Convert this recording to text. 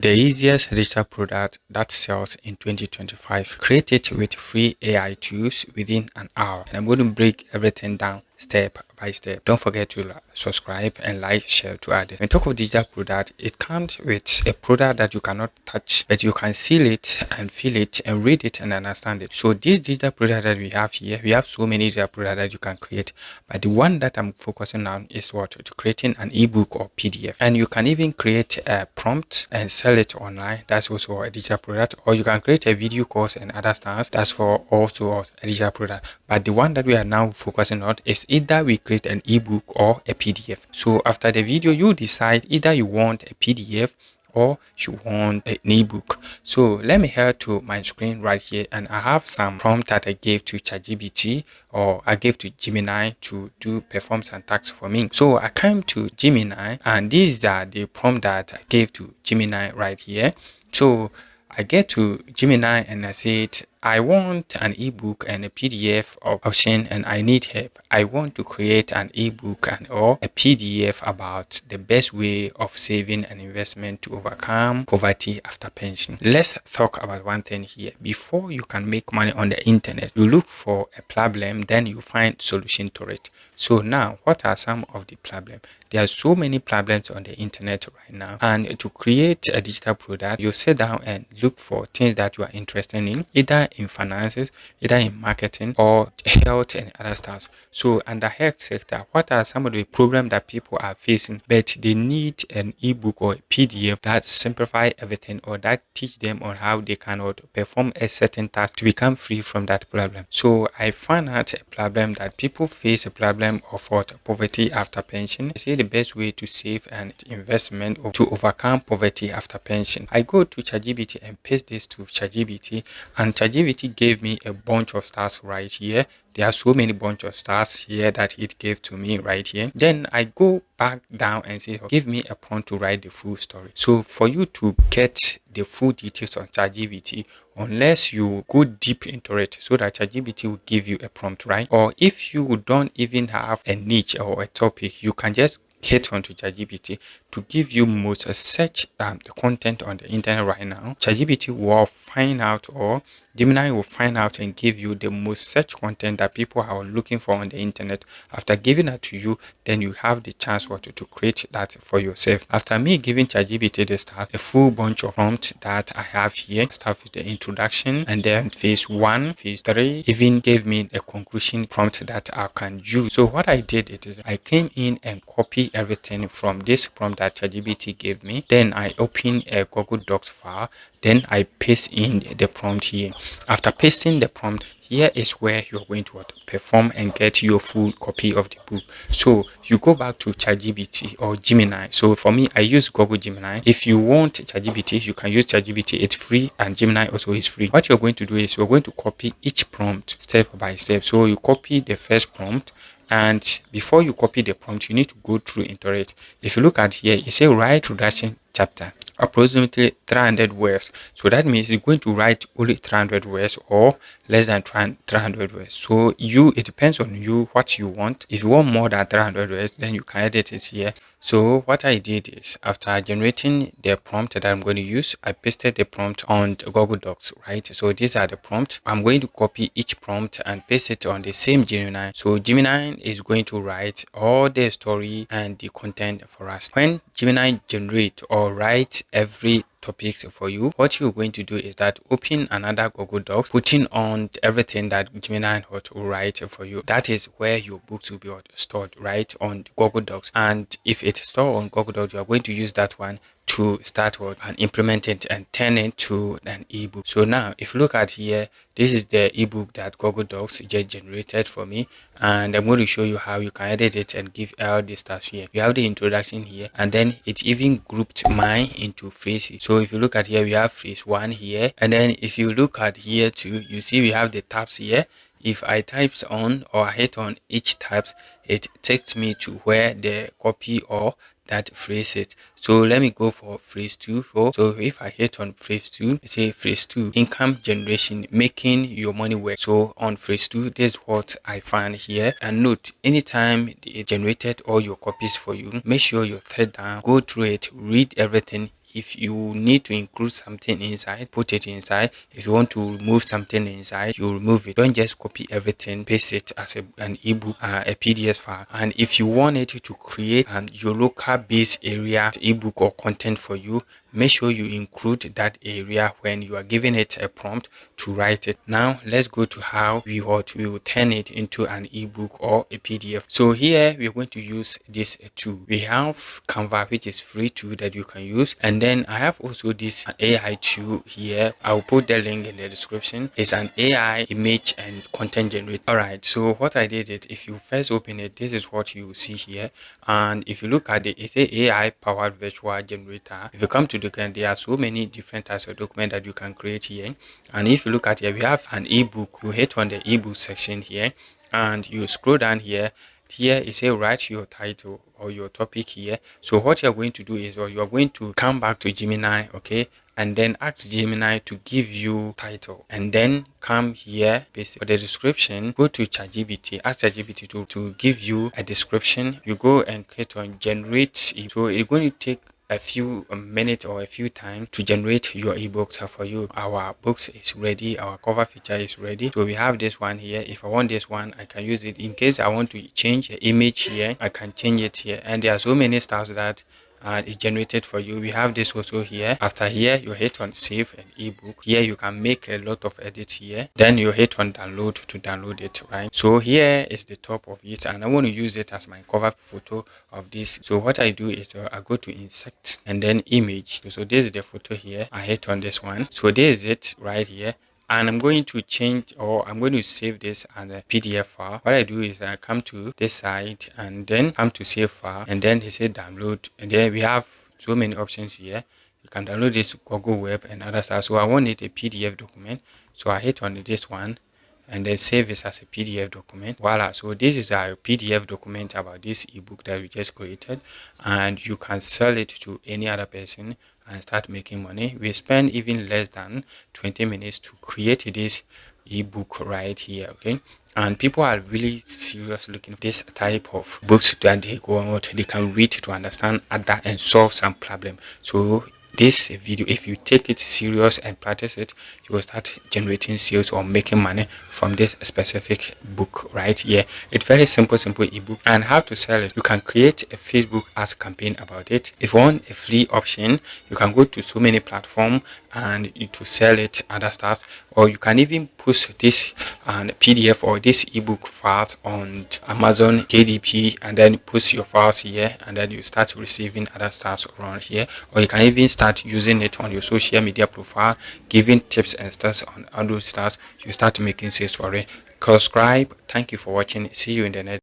The easiest digital product that sells in 2025. Create it with free AI tools within an hour. And I'm going to break everything down step by step. Don't forget to subscribe and like, share to others. When talk of digital product, it comes with a product that you cannot touch, but you can feel it and feel it and read it and understand it. So this digital product that we have here, we have so many digital products that you can create, but the one that I'm focusing on is what? Creating an ebook or PDF. And you can even create a prompt and sell it online. That's also a digital product. Or you can create a video course and other stuff. That's for also a digital product. But the one that we are now focusing on is either we create an ebook or a PDF. So after the video, you decide either you want a PDF or you want an ebook. So let me head to my screen right here, and I have some prompt that I gave to ChatGPT, or I gave to Gemini to do perform some tasks for me. So I came to Gemini, and these are the prompt that I gave to Gemini right here. So I get to Gemini and I said, I want an ebook and a PDF option, and I need help. I want to create an ebook or a PDF about the best way of saving and investment to overcome poverty after pension. Let's talk about one thing here. Before you can make money on the internet, you look for a problem, then you find solution to it. So now, what are some of the problems? There are so many problems on the internet right now, and to create a digital product, you sit down and look for things that you are interested in, either in finances, either in marketing or health and other stuff. So under health sector, what are some of the problems that people are facing, but they need an ebook or a PDF that simplify everything, or that teach them on how they cannot perform a certain task to become free from that problem. So I found out a problem that people face, a problem of what? Poverty after pension. I say the best way to save and investment or to overcome poverty after pension. I go to ChatGPT and paste this to ChatGPT, and ChatGPT gave me a bunch of stars right here. There are so many bunch of stars here that it gave to me right here. Then I go back down and say, give me a prompt to write the full story. So for you to get the full details on ChatGPT, unless you go deep into it, so that ChatGPT will give you a prompt, right? Or if you don't even have a niche or a topic, you can just hit onto ChatGPT to give you most search the content on the internet right now. ChatGPT will find out, or Gemini will find out and give you the most search content that people are looking for on the internet. After giving that to you, then you have the chance to create that for yourself. After me giving ChatGPT the start, a full bunch of prompts that I have here, start with the introduction, and then phase 1, phase 3, even gave me a conclusion prompt that I can use. So what I did is I came in and copied everything from this prompt that ChatGPT gave me. Then I open a Google Docs file. Then I paste in the prompt here. After pasting the prompt, here is where you're going to perform and get your full copy of the book. So you go back to ChatGPT or Gemini. So for me, I use Google Gemini. If you want ChatGPT, you can use ChatGPT. It's free, and Gemini also is free. What you're going to do is you're going to copy each prompt step by step. So you copy the first prompt, and before you copy the prompt, you need to go through into it. If you look at here, it says write introduction chapter, approximately 300 words. So that means you're going to write only 300 words or less than 300 words. So it depends on you what you want. If you want more than 300 words, then you can edit it here. So what I did is, after generating the prompt that I'm going to use, I pasted the prompt on Google Docs, right? So these are the prompts. I'm going to copy each prompt and paste it on the same Gemini. So Gemini is going to write all the story and the content for us. When Gemini generate or write every topics for you, what you're going to do is that open another Google Docs, putting on everything that Gemini will write for you. That is where your books will be stored, right, on Google Docs. And if it's stored on Google Docs, you are going to use that one to start with and implement it and turn it to an ebook. So now if you look at here, this is the ebook that Google Docs just generated for me, and I'm going to show you how you can edit it and give all the stuff here. You have the introduction here, and then it even grouped mine into phases. So if you look at here, we have phase 1 here, and then if you look at here too, you see we have the tabs here. If I types on or I hit on each tabs, it takes me to where the copy or that phrase it. So let me go for phrase 2. So if I hit on phrase 2, say phrase 2, income generation, making your money work. So on phrase 2, this is what I find here. And note, anytime it generated all your copies for you, make sure you sit down, go through it, read everything. if you need to include something inside, put it inside. If you want to remove something inside, you remove it. Don't just copy everything, paste it as an ebook, a PDF file. And if you want it to create your local base area ebook or content for you, make sure you include that area when you are giving it a prompt to write it. Now let's go to how we will turn it into an ebook or a PDF. So here we are going to use this tool. We have Canva, which is free tool that you can use, and then I have also this AI tool here. I'll put the link in the description. It's an AI image and content generator. All right, so what I did is, if you first open it, this is what you will see here. And if you look at it, it's a AI powered virtual generator. If you come to the document, there are so many different types of document that you can create here. And if you look at here, we have an ebook. You hit on the ebook section here and you scroll down here. Here it says write your title or your topic here. So what you're going to do is, or you're going to come back to Gemini, okay, and then ask Gemini to give you title, and then come here, basically for the description, go to ChatGPT, ask ChatGPT to give you a description. You go and click on generate. So it's going to take a few minutes or a few times to generate your ebooks for you. Our books is ready, our cover feature is ready. So we have this one here. If I want this one, I can use it. In case I want to change the image here, I can change it here. And there are so many styles that it's generated for you. We have this also here. After here, you hit on save an ebook. Here you can make a lot of edits here. Then you hit on download to download it, right? So here is the top of it, and I want to use it as my cover photo of this. So what I do is I go to insert and then image. So this is the photo here. I hit on this one. So this is it right here. And I'm going to change, or I'm going to save this as a PDF file. What I do is I come to this side and then come to save file, and then they say download, and then we have so many options here. You can download this Google Web and other stuff. So I want it a PDF document. So I hit on this one and then save it as a PDF document. Voila. So this is our PDF document about this ebook that we just created, and you can sell it to any other person and start making money. We spend even less than 20 minutes to create this ebook right here, okay? And people are really serious looking for this type of books that they go out, they can read to understand other and solve some problem. So this video, if you take it serious and practice it, you will start generating sales or making money from this specific book right here. It's very simple ebook. And how to sell it, you can create a Facebook ads campaign about it. If you want a free option, you can go to so many platforms and to sell it, other stuff, or you can even post this PDF or this ebook files on Amazon KDP, and then post your files here, and then you start receiving other stuff around here. Or you can even start using it on your social media profile, giving tips and stuff on all those stuff. You start making sales for it. Subscribe. Thank you for watching. See you in the next